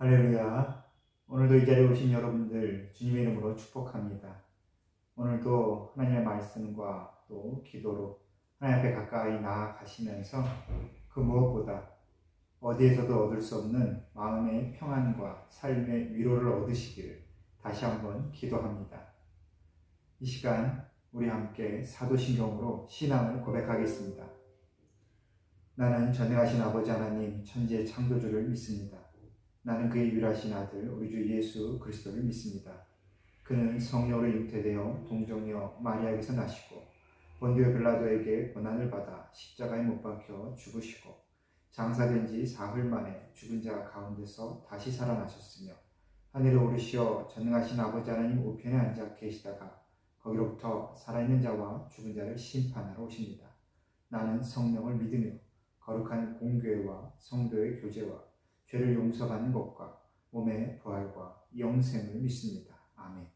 할렐루야. 오늘도 이 자리에 오신 여러분들 주님의 이름으로 축복합니다. 오늘도 하나님의 말씀과 또 기도로 하나님 앞에 가까이 나아가시면서 그 무엇보다 어디에서도 얻을 수 없는 마음의 평안과 삶의 위로를 얻으시기를 다시 한번 기도합니다. 이 시간 우리 함께 사도신경으로 신앙을 고백하겠습니다. 나는 전능하신 아버지 하나님 천지의 창조주를 믿습니다. 나는 그의 유일하신 아들 우리 주 예수 그리스도를 믿습니다. 그는 성령으로 잉태되어 동정녀 마리아에게서 나시고 본디오 빌라도에게 고난을 받아 십자가에 못 박혀 죽으시고 장사된 지 사흘 만에 죽은 자 가운데서 다시 살아나셨으며 하늘에 오르시어 전능하신 아버지 하나님 우편에 앉아 계시다가 거기로부터 살아있는 자와 죽은 자를 심판하러 오십니다. 나는 성령을 믿으며 거룩한 공교회와 성도의 교제와 죄를 용서받는 것과 몸의 부활과 영생을 믿습니다. 아멘.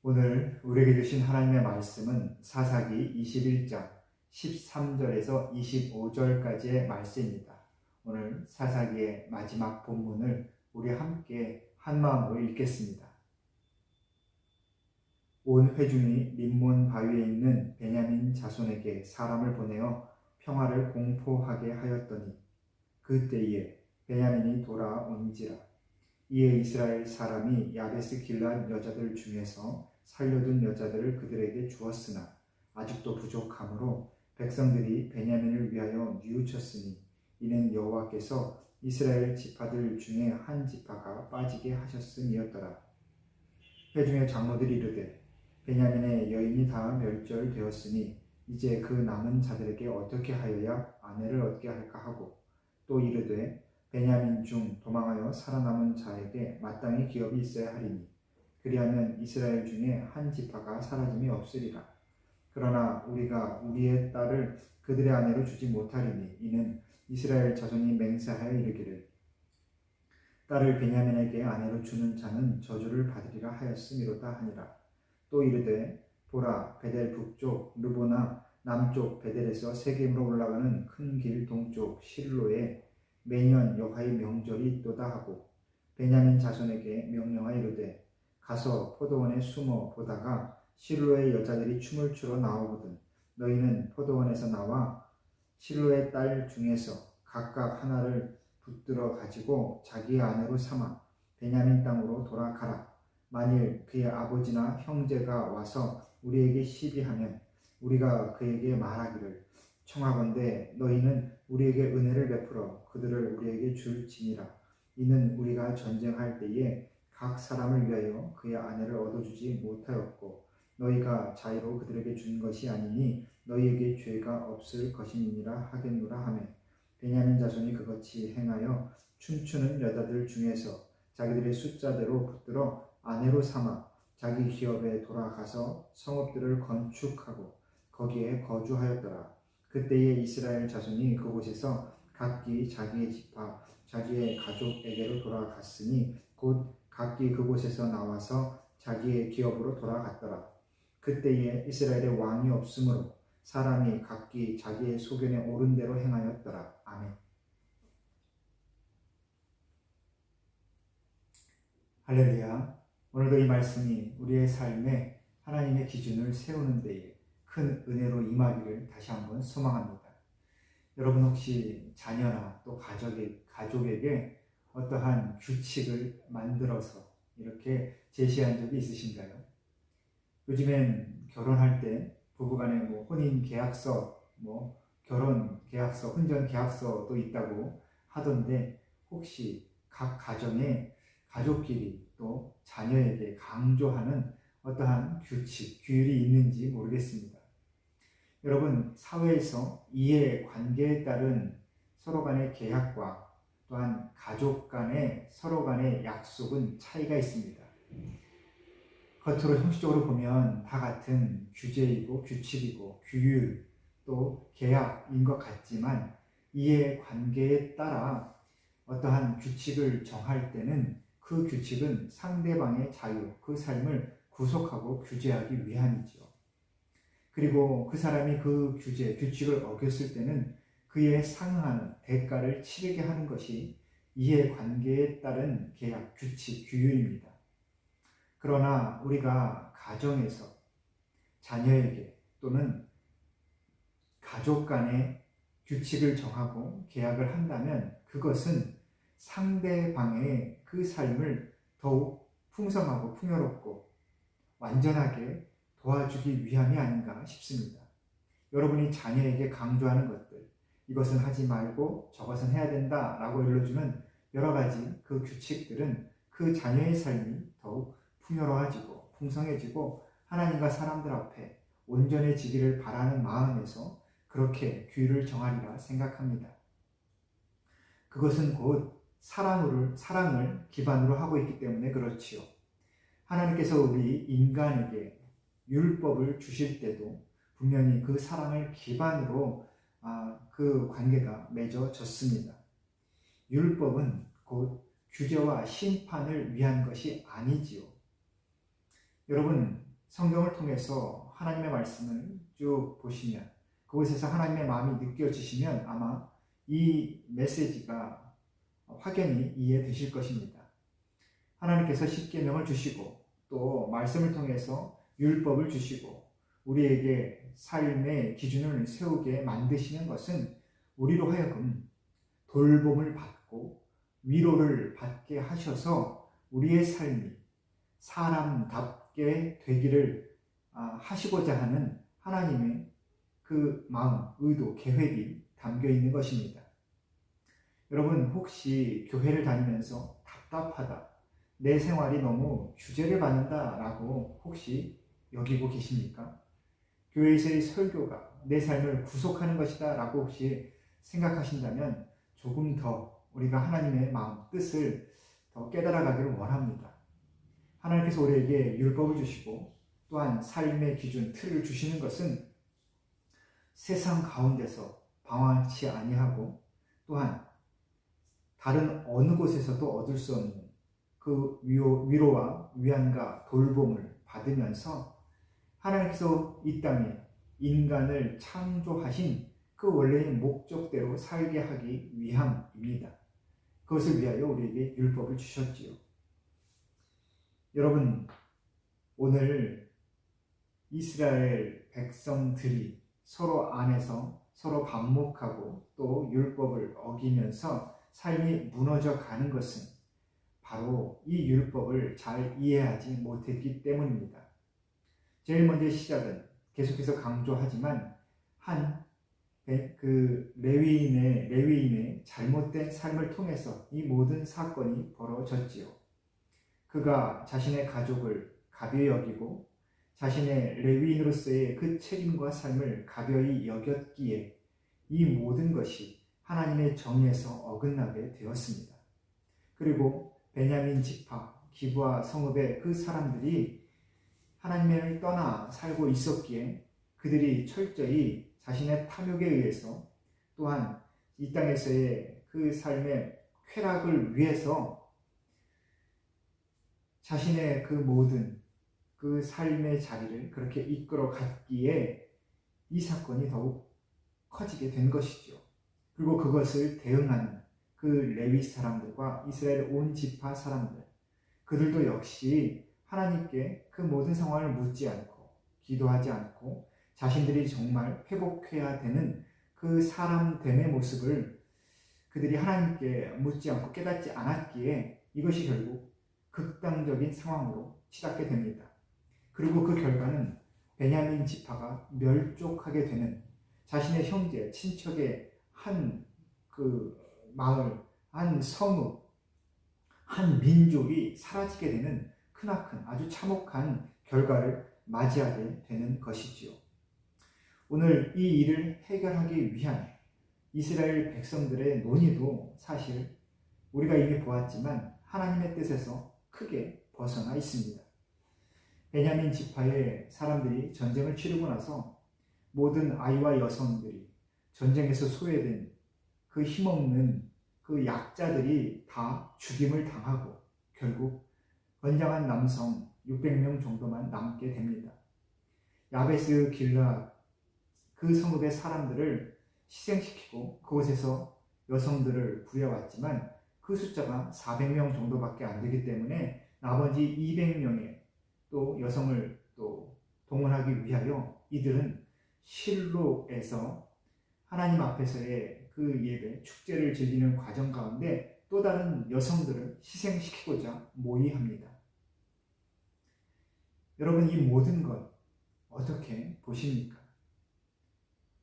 오늘 우리에게 주신 하나님의 말씀은 사사기 21장 13절에서 25절까지의 말씀입니다. 오늘 사사기의 마지막 본문을 우리 함께 한마음으로 읽겠습니다. 온 회중이 림몬 바위에 있는 베냐민 자손에게 사람을 보내어 평화를 공포하게 하였더니 그때에 베냐민이 돌아온지라. 이에 이스라엘 사람이 야베스 길앗 여자들 중에서 살려둔 여자들을 그들에게 주었으나 아직도 부족하므로 백성들이 베냐민을 위하여 뉘우쳤으니 이는 여호와께서 이스라엘 지파들 중에 한 지파가 빠지게 하셨음이었더라. 회중의 장로들이 이르되 베냐민의 여인이 다 멸절되었으니 이제 그 남은 자들에게 어떻게 하여야 아내를 얻게 할까 하고 또 이르되 베냐민 중 도망하여 살아남은 자에게 마땅히 기업이 있어야 하리니 그리하면 이스라엘 중에 한 지파가 사라짐이 없으리라. 그러나 우리가 우리의 딸을 그들의 아내로 주지 못하리니 이는 이스라엘 자손이 맹세하여 이르기를 딸을 베냐민에게 아내로 주는 자는 저주를 받으리라 하였음이로다 하니라. 또 이르되 보라 베델 북쪽 르보나 남쪽 베델에서 세겜으로 올라가는 큰 길 동쪽 실로에 매년 여호와의 명절이 있도다 하고 베냐민 자손에게 명령하여 이르되 가서 포도원에 숨어 보다가 실로의 여자들이 춤을 추러 나오거든 너희는 포도원에서 나와 실로의 딸 중에서 각각 하나를 붙들어 가지고 자기의 아내로 삼아 베냐민 땅으로 돌아가라. 만일 그의 아버지나 형제가 와서 우리에게 시비하면 우리가 그에게 말하기를 청하건대 너희는 우리에게 은혜를 베풀어 그들을 우리에게 줄지니라. 이는 우리가 전쟁할 때에 각 사람을 위하여 그의 아내를 얻어주지 못하였고 너희가 자의로 그들에게 준 것이 아니니 너희에게 죄가 없을 것이니라 하겠노라 하매 베냐민 자손이 그같이 행하여 춤추는 여자들 중에서 자기들의 숫자대로 붙들어 아내로 삼아 자기 기업에 돌아가서 성읍들을 건축하고 거기에 거주하였더라. 그때에 이스라엘 자손이 그곳에서 각기 자기의 지파 자기의 가족에게로 돌아갔으니 곧 각기 그곳에서 나와서 자기의 기업으로 돌아갔더라. 그때에 이스라엘에 왕이 없으므로 사람이 각기 자기의 소견에 옳은 대로 행하였더라. 아멘. 할렐루야. 오늘도 이 말씀이 우리의 삶에 하나님의 기준을 세우는 데에 큰 은혜로 임하기를 다시 한번 소망합니다. 여러분 혹시 자녀나 또 가족에게 어떠한 규칙을 만들어서 이렇게 제시한 적이 있으신가요? 요즘엔 결혼할 때 부부간에 혼인 계약서, 결혼 계약서, hun전 계약서도 있다고 하던데 혹시 각 가정에 가족끼리 또 자녀에게 강조하는 어떠한 규칙, 규율이 있는지 모르겠습니다. 여러분, 사회에서 이해관계에 따른 서로 간의 계약과 또한 가족 간의 서로 간의 약속은 차이가 있습니다. 겉으로 형식적으로 보면 다 같은 규제이고 규칙이고 규율 또 계약인 것 같지만 이해관계에 따라 어떠한 규칙을 정할 때는 그 규칙은 상대방의 자유, 그 삶을 구속하고 규제하기 위함이죠. 그리고 그 사람이 그 규칙을 어겼을 때는 그 그에 상응하는 대가를 치르게 하는 것이 이해관계에 따른 계약, 규칙, 규율입니다. 그러나 우리가 가정에서 자녀에게 또는 가족 간의 규칙을 정하고 계약을 한다면 그것은 상대방의 그 삶을 더욱 풍성하고 풍요롭고 완전하게 도와주기 위함이 아닌가 싶습니다. 여러분이 자녀에게 강조하는 것들, 이것은 하지 말고 저것은 해야 된다 라고 일러주는 여러 가지 그 규칙들은 그 자녀의 삶이 더욱 풍요로워지고 풍성해지고 하나님과 사람들 앞에 온전해지기를 바라는 마음에서 그렇게 규율을 정하리라 생각합니다. 그것은 곧 사랑을 기반으로 하고 있기 때문에 그렇지요. 하나님께서 우리 인간에게 율법을 주실 때도 분명히 그 사랑을 기반으로 그 관계가 맺어졌습니다. 율법은 곧 규제와 심판을 위한 것이 아니지요. 여러분, 성경을 통해서 하나님의 말씀을 쭉 보시면 그곳에서 하나님의 마음이 느껴지시면 아마 이 메시지가 확연히 이해되실 것입니다. 하나님께서 십계명을 주시고 또 말씀을 통해서 율법을 주시고 우리에게 삶의 기준을 세우게 만드시는 것은 우리로 하여금 돌봄을 받고 위로를 받게 하셔서 우리의 삶이 사람답게 되기를 하시고자 하는 하나님의 그 마음, 의도, 계획이 담겨 있는 것입니다. 여러분, 혹시 교회를 다니면서 답답하다, 내 생활이 너무 규제를 받는다 라고 혹시 여기고 계십니까? 교회에서의 설교가 내 삶을 구속하는 것이다 라고 혹시 생각하신다면 조금 더 우리가 하나님의 마음, 뜻을 더 깨달아가기를 원합니다. 하나님께서 우리에게 율법을 주시고 또한 삶의 기준, 틀을 주시는 것은 세상 가운데서 방황치 아니하고 또한 다른 어느 곳에서도 얻을 수 없는 그 위로와 위안과 돌봄을 받으면서 하나님께서 이 땅에 인간을 창조하신 그 원래의 목적대로 살게 하기 위함입니다. 그것을 위하여 우리에게 율법을 주셨지요. 여러분, 오늘 이스라엘 백성들이 서로 안에서 서로 반목하고 또 율법을 어기면서 삶이 무너져 가는 것은 바로 이 율법을 잘 이해하지 못했기 때문입니다. 제일 먼저 시작은 계속해서 강조하지만 레위인의 잘못된 삶을 통해서 이 모든 사건이 벌어졌지요. 그가 자신의 가족을 가벼이 여기고 자신의 레위인으로서의 그 책임과 삶을 가벼이 여겼기에 이 모든 것이 하나님의 정의에서 어긋나게 되었습니다. 그리고 베냐민 지파, 기브아 성읍의 그 사람들이 하나님을 떠나 살고 있었기에 그들이 철저히 자신의 탐욕에 의해서 또한 이 땅에서의 그 삶의 쾌락을 위해서 자신의 그 모든 그 삶의 자리를 그렇게 이끌어 갔기에 이 사건이 더욱 커지게 된 것이죠. 그리고 그것을 대응하는 그 레위 사람들과 이스라엘 온 지파 사람들, 그들도 역시 하나님께 그 모든 상황을 묻지 않고 기도하지 않고 자신들이 정말 회복해야 되는 그 사람됨의 모습을 그들이 하나님께 묻지 않고 깨닫지 않았기에 이것이 결국 극단적인 상황으로 치닫게 됩니다. 그리고 그 결과는 베냐민 지파가 멸족하게 되는, 자신의 형제, 친척의 한 그 마을, 한 성읍, 한 민족이 사라지게 되는 크나큰 아주 참혹한 결과를 맞이하게 되는 것이지요. 오늘 이 일을 해결하기 위한 이스라엘 백성들의 논의도 사실 우리가 이미 보았지만 하나님의 뜻에서 크게 벗어나 있습니다. 베냐민 지파의 사람들이 전쟁을 치르고 나서 모든 아이와 여성들이 전쟁에서 소외된 그 힘없는 그 약자들이 다 죽임을 당하고 결국 건장한 남성 600명 정도만 남게 됩니다. 야베스 길라 그 성읍의 사람들을 희생시키고 그곳에서 여성들을 부려왔지만 그 숫자가 400명 정도밖에 안 되기 때문에 나머지 200명의 또 여성을 또 동원하기 위하여 이들은 실로에서 하나님 앞에서의 그 예배, 축제를 즐기는 과정 가운데 또 다른 여성들을 희생시키고자 모의합니다. 여러분, 이 모든 것 어떻게 보십니까?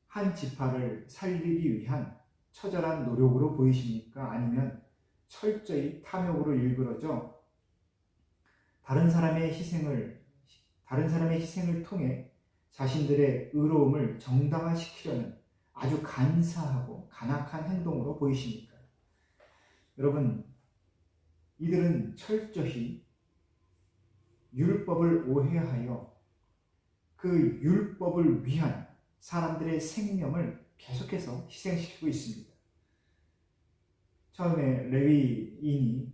한 지파를 살리기 위한 처절한 노력으로 보이십니까? 아니면 철저히 탐욕으로 일그러져 다른 사람의 희생을 통해 자신들의 의로움을 정당화시키려는 아주 간사하고 간악한 행동으로 보이십니까? 여러분, 이들은 철저히 율법을 오해하여 그 율법을 위한 사람들의 생명을 계속해서 희생시키고 있습니다. 처음에 레위인이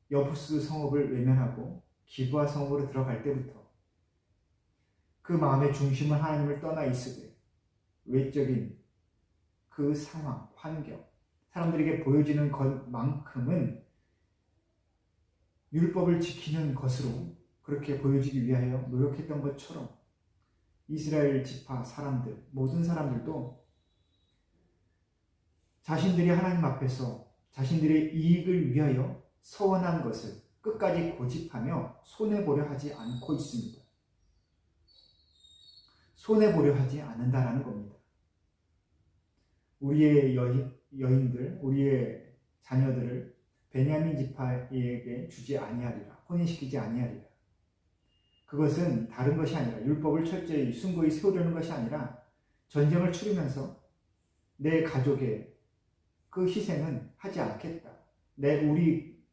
여부스 성읍을 외면하고 기브아 성읍으로 들어갈 때부터 그 마음의 중심은 하나님을 떠나 있으되 외적인 그 상황, 환경, 사람들에게 보여지는 것만큼은 율법을 지키는 것으로 그렇게 보여지기 위하여 노력했던 것처럼 이스라엘 지파 사람들, 모든 사람들도 자신들이 하나님 앞에서 자신들의 이익을 위하여 서원한 것을 끝까지 고집하며 손해보려 하지 않고 있습니다. 손해보려 하지 않는다라는 겁니다. 우리의 여인들, 우리의 자녀들을 베냐민 지파에게 주지 아니하리라, 혼인시키지 아니하리라. 그것은 다른 것이 아니라 율법을 철저히 순고히 세우려는 것이 아니라 전쟁을 치르면서 내 가족의 그 희생은 하지 않겠다. 우리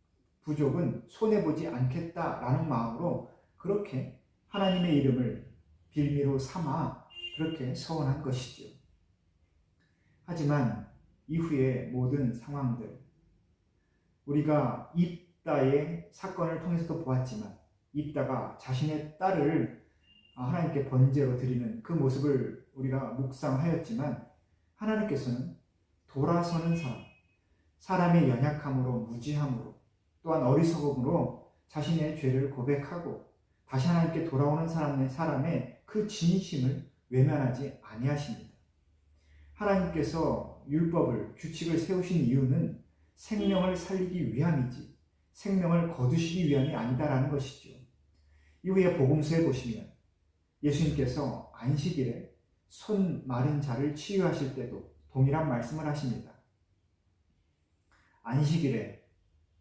부족은 손해보지 않겠다라는 마음으로 그렇게 하나님의 이름을 빌미로 삼아 그렇게 서원한 것이지요. 하지만 이후의 모든 상황들, 우리가 입다의 사건을 통해서도 보았지만 입다가 자신의 딸을 하나님께 번제로 드리는 그 모습을 우리가 묵상하였지만 하나님께서는 돌아서는 사람의 연약함으로 무지함으로 또한 어리석음으로 자신의 죄를 고백하고 다시 하나님께 돌아오는 사람의 그 진심을 외면하지 아니하십니다. 하나님께서 율법을, 규칙을 세우신 이유는 생명을 살리기 위함이지 생명을 거두시기 위함이 아니다라는 것이죠. 이후에 복음서에 보시면 예수님께서 안식일에 손 마른 자를 치유하실 때도 동일한 말씀을 하십니다. 안식일에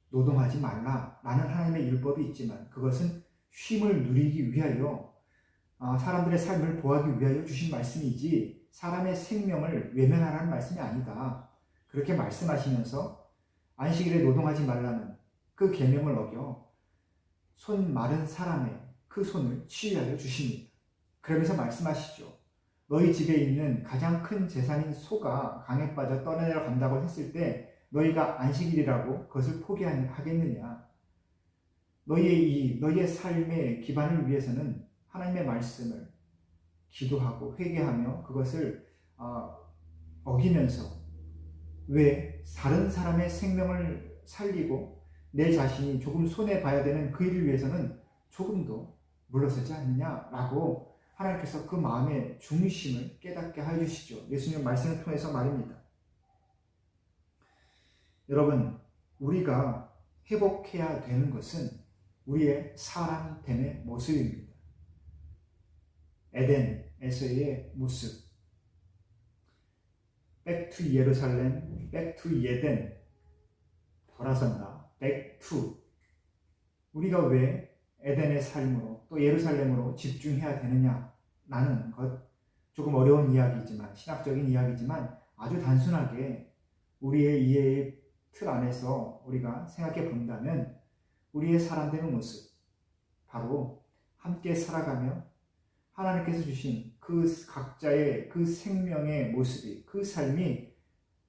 노동하지 말라라는 하나님의 율법이 있지만 그것은 쉼을 누리기 위하여 사람들의 삶을 보호하기 위하여 주신 말씀이지 사람의 생명을 외면하라는 말씀이 아니다. 그렇게 말씀하시면서 안식일에 노동하지 말라는 그 계명을 어겨 손 마른 사람의 그 손을 치유하여 주십니다. 그러면서 말씀하시죠. 너희 집에 있는 가장 큰 재산인 소가 강에 빠져 떠내려 간다고 했을 때 너희가 안식일이라고 그것을 포기하겠느냐? 너희의 삶의 기반을 위해서는 하나님의 말씀을 기도하고 회개하며 그것을 어기면서 왜 다른 사람의 생명을 살리고 내 자신이 조금 손해봐야 되는 그 일을 위해서는 조금도 물러서지 않느냐라고 하나님께서 그 마음의 중심을 깨닫게 해주시죠. 예수님 말씀을 통해서 말입니다. 여러분, 우리가 회복해야 되는 것은 우리의 사람됨의 모습입니다. 에덴에서의 모습, Back to 예루살렘, Back to 예덴, 돌아선다, Back to. 우리가 왜 에덴의 삶으로 또 예루살렘으로 집중해야 되느냐라는 것, 조금 어려운 이야기지만 신학적인 이야기지만 아주 단순하게 우리의 이해의 틀 안에서 우리가 생각해 본다면 우리의 사람되는 모습, 바로 함께 살아가며 하나님께서 주신 그 각자의 그 생명의 모습이, 그 삶이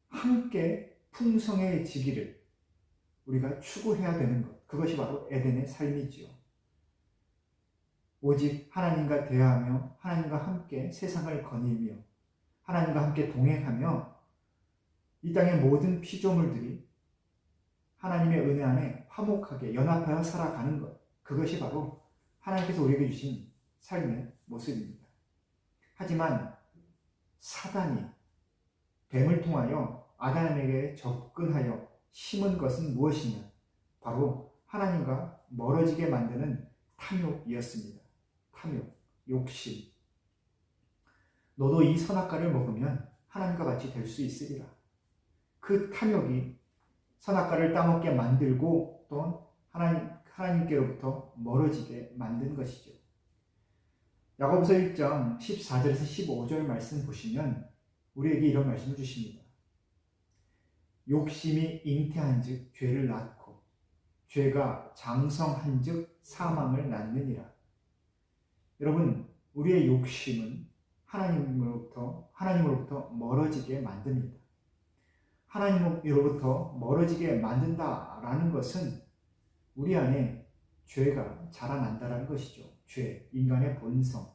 함께 풍성해지기를 우리가 추구해야 되는 것, 그것이 바로 에덴의 삶이지요. 오직 하나님과 대화하며 하나님과 함께 세상을 거닐며 하나님과 함께 동행하며 이 땅의 모든 피조물들이 하나님의 은혜 안에 화목하게 연합하여 살아가는 것, 그것이 바로 하나님께서 우리에게 주신 삶의 모습입니다. 하지만 사단이 뱀을 통하여 아담에게 접근하여 심은 것은 무엇이냐? 바로 하나님과 멀어지게 만드는 탐욕이었습니다. 탐욕, 욕심. 너도 이 선악과를 먹으면 하나님과 같이 될 수 있으리라. 그 탐욕이 선악과를 따먹게 만들고 또 하나님께로부터 멀어지게 만든 것이죠. 야고보서 1장 14절에서 15절 말씀 보시면 우리에게 이런 말씀을 주십니다. 욕심이 잉태한즉 죄를 낳고 죄가 장성한즉 사망을 낳느니라. 여러분, 우리의 욕심은 하나님으로부터 멀어지게 만듭니다. 하나님으로부터 멀어지게 만든다라는 것은 우리 안에 죄가 자라난다라는 것이죠. 죄, 인간의 본성,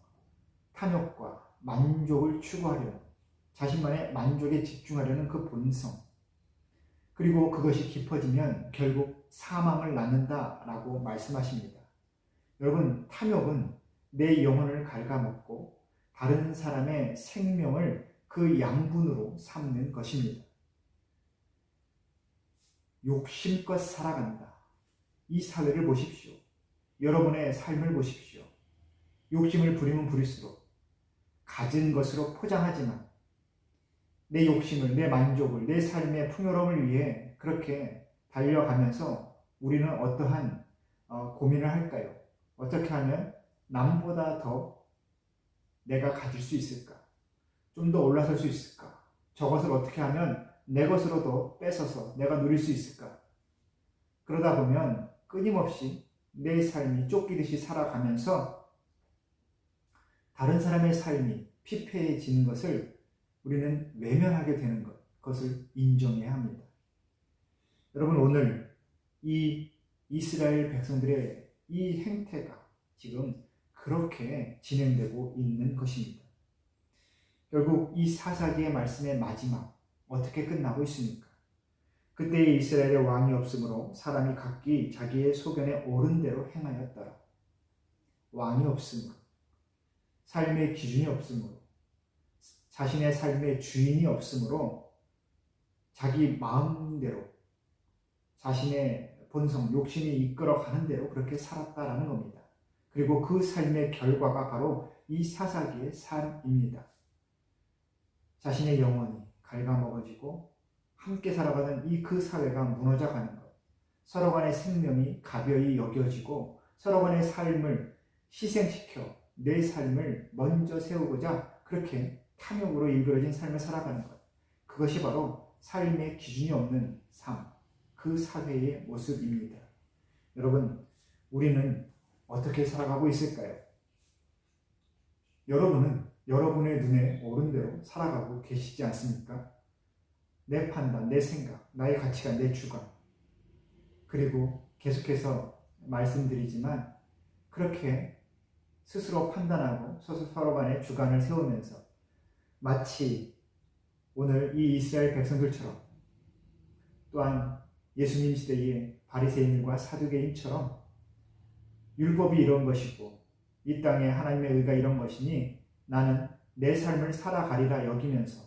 탐욕과 만족을 추구하려는, 자신만의 만족에 집중하려는 그 본성, 그리고 그것이 깊어지면 결국 사망을 낳는다라고 말씀하십니다. 여러분, 탐욕은 내 영혼을 갉아먹고 다른 사람의 생명을 그 양분으로 삼는 것입니다. 욕심껏 살아간다. 이 사회를 보십시오. 여러분의 삶을 보십시오. 욕심을 부리면 부릴수록 가진 것으로 포장하지만 내 욕심을, 내 만족을, 내 삶의 풍요로움을 위해 그렇게 달려가면서 우리는 어떠한 고민을 할까요? 어떻게 하면 남보다 더 내가 가질 수 있을까? 좀 더 올라설 수 있을까? 저것을 어떻게 하면 내 것으로 더 뺏어서 내가 누릴 수 있을까? 그러다 보면 끊임없이 내 삶이 쫓기듯이 살아가면서 다른 사람의 삶이 피폐해지는 것을 우리는 외면하게 되는 그것을 인정해야 합니다. 여러분, 오늘 이 이스라엘 백성들의 이 행태가 지금 그렇게 진행되고 있는 것입니다. 결국 이 사사기의 말씀의 마지막 어떻게 끝나고 있습니까? 그때 이스라엘에 왕이 없으므로 사람이 각기 자기의 소견에 옳은 대로 행하였더라. 왕이 없으므로, 삶의 기준이 없으므로, 자신의 삶의 주인이 없으므로 자기 마음대로 자신의 본성, 욕심이 이끌어가는 대로 그렇게 살았다라는 겁니다. 그리고 그 삶의 결과가 바로 이 사사기의 삶입니다. 자신의 영혼이 갉아먹어지고 함께 살아가는 그 사회가 무너져가는 것, 서로 간의 생명이 가벼이 여겨지고 서로 간의 삶을 희생시켜 내 삶을 먼저 세우고자 그렇게 탐욕으로 일그러진 삶을 살아가는 것, 그것이 바로 삶의 기준이 없는 삶, 그 사회의 모습입니다. 여러분, 우리는 어떻게 살아가고 있을까요? 여러분은 여러분의 눈에 옳은 대로 살아가고 계시지 않습니까? 내 판단, 내 생각, 나의 가치관, 내 주관, 그리고 계속해서 말씀드리지만 그렇게 스스로 판단하고 서로 간의 주관을 세우면서 마치 오늘 이 이스라엘 백성들처럼 또한 예수님 시대의 바리새인과 사두개인처럼 율법이 이런 것이고 이 땅에 하나님의 의가 이런 것이니 나는 내 삶을 살아가리라 여기면서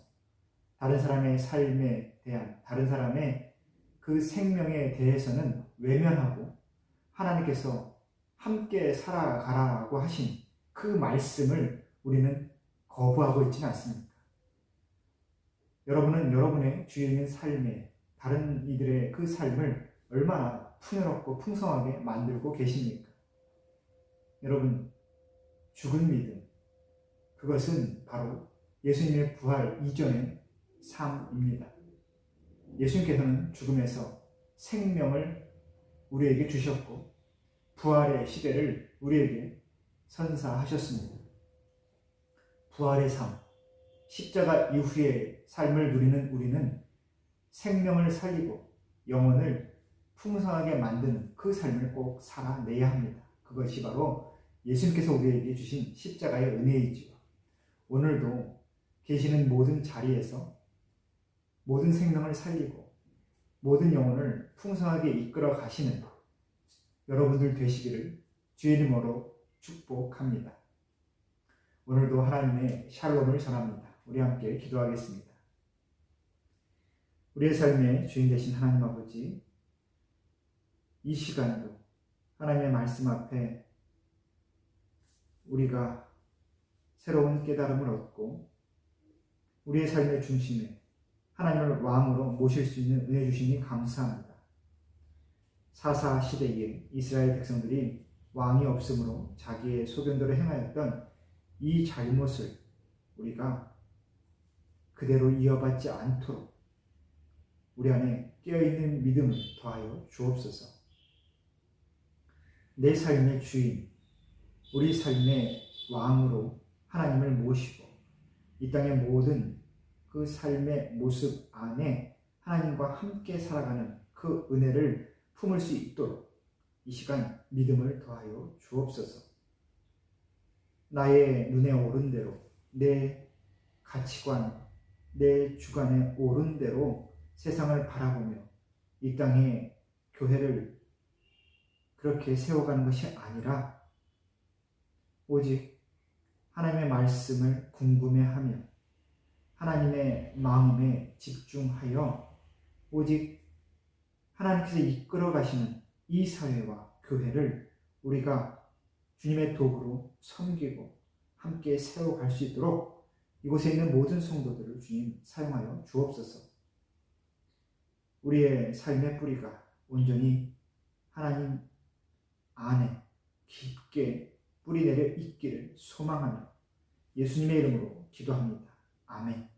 다른 사람의 삶에 대한, 다른 사람의 그 생명에 대해서는 외면하고 하나님께서 함께 살아가라고 하신 그 말씀을 우리는 거부하고 있지는 않습니까? 여러분은 여러분의 주인의 삶에 다른 이들의 그 삶을 얼마나 풍요롭고 풍성하게 만들고 계십니까? 여러분, 죽은 믿음, 그것은 바로 예수님의 부활 이전의 삶입니다. 예수님께서는 죽음에서 생명을 우리에게 주셨고 부활의 시대를 우리에게 선사하셨습니다. 부활의 삶, 십자가 이후의 삶을 누리는 우리는 생명을 살리고 영혼을 풍성하게 만드는 그 삶을 꼭 살아내야 합니다. 그것이 바로 예수님께서 우리에게 주신 십자가의 은혜이지요. 오늘도 계시는 모든 자리에서 모든 생명을 살리고 모든 영혼을 풍성하게 이끌어 가시는 여러분들 되시기를 주의 이름으로 축복합니다. 오늘도 하나님의 샬롬을 전합니다. 우리 함께 기도하겠습니다. 우리의 삶의 주인 되신 하나님 아버지, 이 시간도 하나님의 말씀 앞에 우리가 새로운 깨달음을 얻고 우리의 삶의 중심에 하나님을 왕으로 모실 수 있는 은혜 주시니 감사합니다. 사사 시대에 이스라엘 백성들이 왕이 없으므로 자기의 소견대로 행하였던 이 잘못을 우리가 그대로 이어받지 않도록 우리 안에 깨어있는 믿음을 더하여 주옵소서. 내 삶의 주인, 우리 삶의 왕으로 하나님을 모시고 이 땅의 모든 그 삶의 모습 안에 하나님과 함께 살아가는 그 은혜를 품을 수 있도록 이 시간 믿음을 더하여 주옵소서. 나의 눈에 오른 대로, 내 가치관, 내 주관에 오른 대로 세상을 바라보며 이 땅의 교회를 그렇게 세워가는 것이 아니라 오직 하나님의 말씀을 궁금해하며 하나님의 마음에 집중하여 오직 하나님께서 이끌어 가시는 이 사회와 교회를 우리가 주님의 도구로 섬기고 함께 세워갈 수 있도록 이곳에 있는 모든 성도들을 주님 사용하여 주옵소서. 우리의 삶의 뿌리가 온전히 하나님 안에 깊게 뿌리내려 있기를 소망하며 예수님의 이름으로 기도합니다. 아멘.